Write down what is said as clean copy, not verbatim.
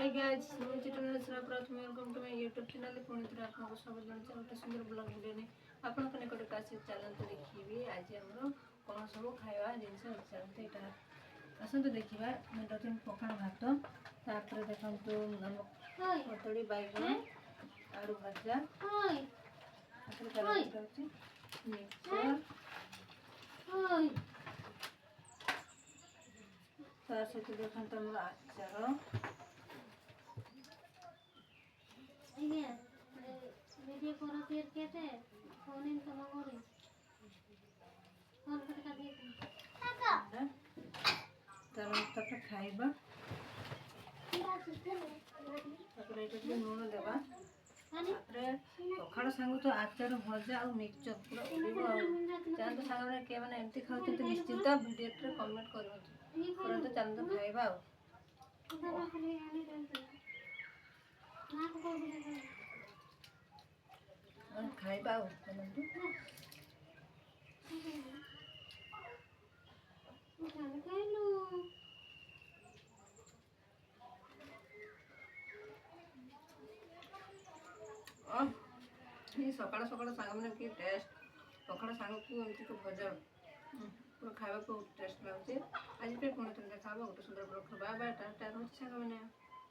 हाय guys मैं चित्रन सराप्राथ welcome to my YouTube channel पुणी थोड़ा आपको स्वागत जनाऊँ गोटे सुंदर ब्लॉग वीडियो ने आपन को निकट आसी चलते देखिए आज आम कौन सब खावा जिनस चलते यहाँ आसतु देखा मुझे पखाड़ भात तापर देखो कदली बैगन आलू भजा मिक्सचर तार सहित देखते आम आचार वीडियो करो फिर कैसे फोन इन तो मंगोरी फोन कर का दिए तब खाइबा लुण देवा पखाड़ सांग तो आचार भजा और मिक्सचर पूरा उड़े चाहते सांग किए मैंने एमती खाते निश्चित भिडियो कमेंट करते चलते खाइबा खाइबा सकाल सकाल सांग मैंने कि टेस्ट पखाड़ सांग को एमती तो भजा पूरा खावा को टेस्ट लगे आज पुणी देखा गोटे सुंदर ब्लॉग बाय बाय टाटा सांग मैंने।